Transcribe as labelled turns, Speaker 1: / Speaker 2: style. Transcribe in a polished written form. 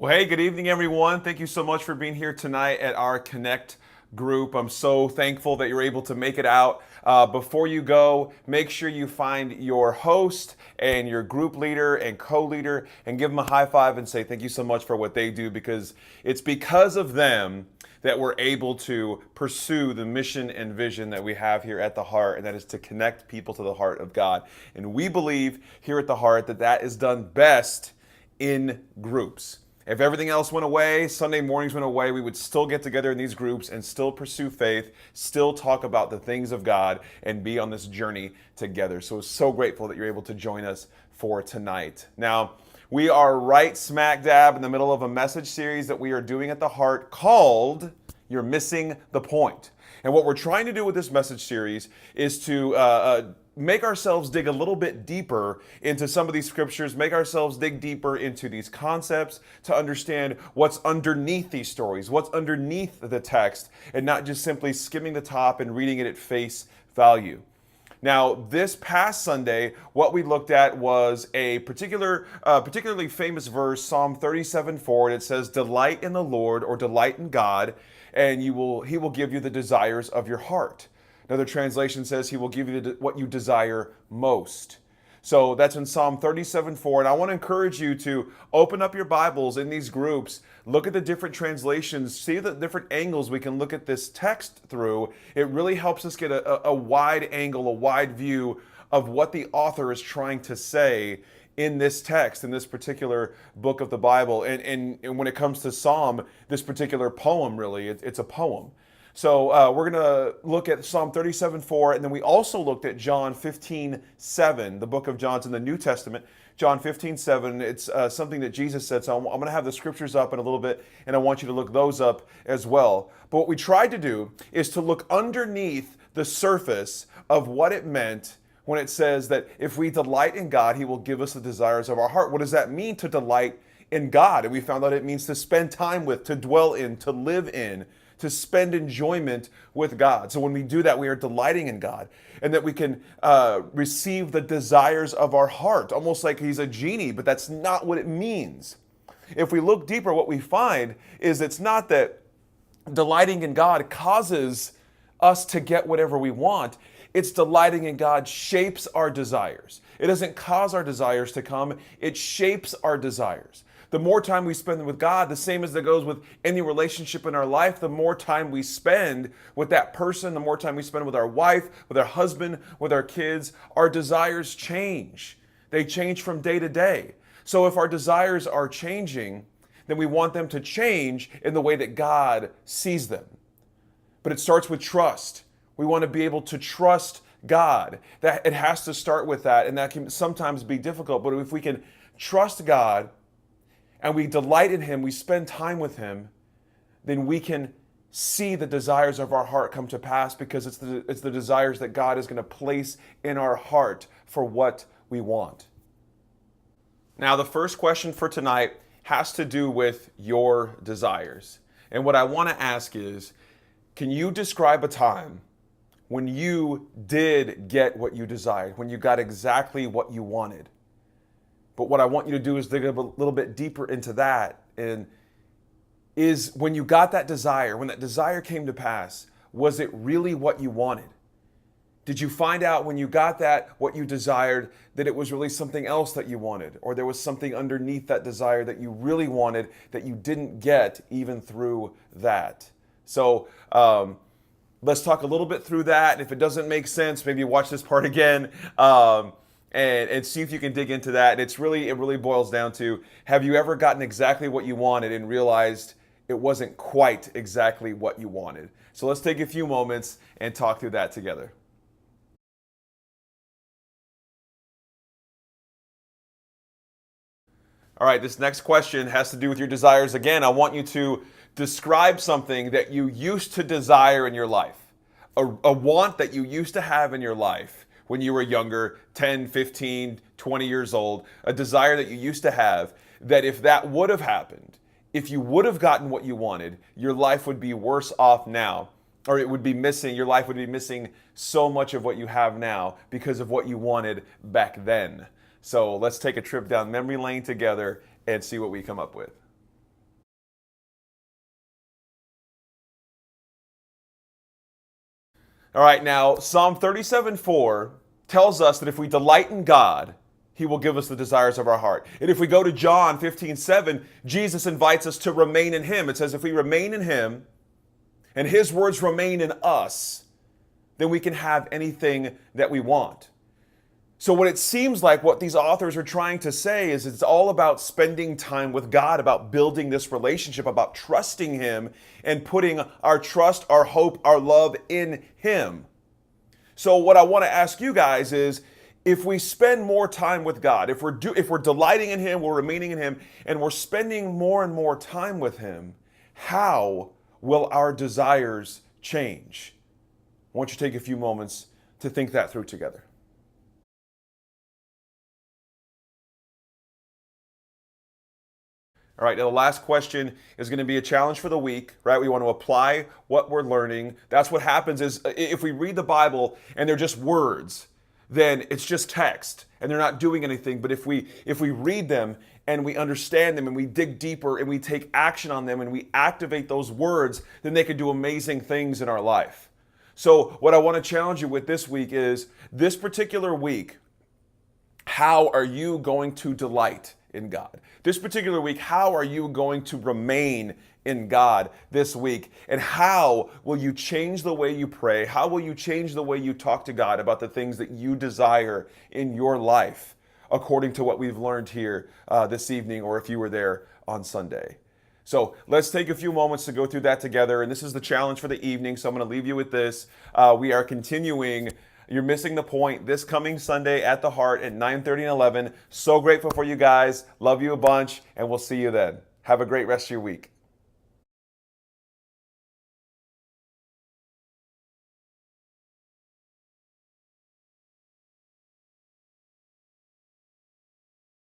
Speaker 1: Well, hey, good evening, everyone. Thank you so much for being here tonight at our Connect group. I'm so thankful that you're able to make it out. Before you go, make sure you find your host and your group leader and co-leader and give them a high five and say thank you so much for what they do, because it's because of them that we're able to pursue the mission and vision that we have here at the Heart, and that is to connect people to the heart of God. And we believe here at the Heart that that is done best in groups. If everything else went away, Sunday mornings went away, we would still get together in these groups and still pursue faith, still talk about the things of God, and be on this journey together. So we're so grateful that you're able to join us for tonight. Now, we are right smack dab in the middle of a message series that we are doing at the Heart called You're Missing the Point. And what we're trying to do with this message series is to make ourselves dig a little bit deeper into some of these scriptures, make ourselves dig deeper into these concepts to understand what's underneath these stories, what's underneath the text, and not just simply skimming the top and reading it at face value. Now, this past Sunday, what we looked at was a particularly famous verse, Psalm 37:4, and it says, "Delight in the Lord," or delight in God, and He will give you the desires of your heart. Another translation says He will give you what you desire most. So that's in Psalm 37:4. And I want to encourage you to open up your Bibles in these groups, look at the different translations, see the different angles we can look at this text through. It really helps us get a wide angle, a wide view of what the author is trying to say in this text, in this particular book of the Bible. And when it comes to Psalm, this particular poem, really, it's a poem. So we're going to look at Psalm 37:4, and then we also looked at John 15:7, the book of John's in the New Testament. John 15:7, it's something that Jesus said, so I'm going to have the scriptures up in a little bit, and I want you to look those up as well. But what we tried to do is to look underneath the surface of what it meant when it says that if we delight in God, He will give us the desires of our heart. What does that mean, to delight in God? And we found out it means to spend time with, to dwell in, to live in, to spend enjoyment with God. So when we do that, we are delighting in God, and that we can receive the desires of our heart, almost like He's a genie, but that's not what it means. If we look deeper, what we find is it's not that delighting in God causes us to get whatever we want. It's delighting in God shapes our desires. It doesn't cause our desires to come, it shapes our desires. The more time we spend with God, the same as that goes with any relationship in our life, the more time we spend with that person, the more time we spend with our wife, with our husband, with our kids, our desires change. They change from day to day. So if our desires are changing, then we want them to change in the way that God sees them. But it starts with trust. We want to be able to trust God. That it has to start with that, and that can sometimes be difficult. But if we can trust God and we delight in Him, we spend time with Him, then we can see the desires of our heart come to pass, because it's the desires that God is going to place in our heart for what we want. Now, the first question for tonight has to do with your desires. And what I want to ask is, can you describe a time when you did get what you desired, when you got exactly what you wanted? But what I want you to do is dig a little bit deeper into that. And is when you got that desire, when that desire came to pass, was it really what you wanted? Did you find out when you got that, what you desired, that it was really something else that you wanted? Or there was something underneath that desire that you really wanted that you didn't get even through that? So let's talk a little bit through that. And if it doesn't make sense, maybe watch this part again. And see if you can dig into that. And it really boils down to, have you ever gotten exactly what you wanted and realized it wasn't quite exactly what you wanted? So let's take a few moments and talk through that together. All right, this next question has to do with your desires. Again, I want you to describe something that you used to desire in your life, a want that you used to have in your life when you were younger, 10, 15, 20 years old, a desire that you used to have, that if that would have happened, if you would have gotten what you wanted, your life would be worse off now, or it would be missing, your life would be missing so much of what you have now because of what you wanted back then. So let's take a trip down memory lane together and see what we come up with. All right, now Psalm 37:4 tells us that if we delight in God, He will give us the desires of our heart. And if we go to John 15:7, Jesus invites us to remain in Him. It says, if we remain in Him and His words remain in us, then we can have anything that we want. So what it seems like what these authors are trying to say is it's all about spending time with God, about building this relationship, about trusting Him and putting our trust, our hope, our love in Him. So what I want to ask you guys is, if we spend more time with God, if we're delighting in Him, we're remaining in Him, and we're spending more and more time with Him, how will our desires change? I want you to take a few moments to think that through together. All right, now the last question is going to be a challenge for the week, right? We want to apply what we're learning. That's what happens is if we read the Bible and they're just words, then it's just text and they're not doing anything. But if we read them and we understand them and we dig deeper and we take action on them and we activate those words, then they can do amazing things in our life. So what I want to challenge you with this week is, this particular week, how are you going to delight in God? This particular week, how are you going to remain in God this week? And how will you change the way you pray? How will you change the way you talk to God about the things that you desire in your life, according to what we've learned here this evening, or if you were there on Sunday? So let's take a few moments to go through that together. And this is the challenge for the evening. So I'm going to leave you with this. We are continuing You're Missing the Point this coming Sunday at the Heart at 9:30 and 11. So grateful for you guys. Love you a bunch, and we'll see you then. Have a great rest of your week.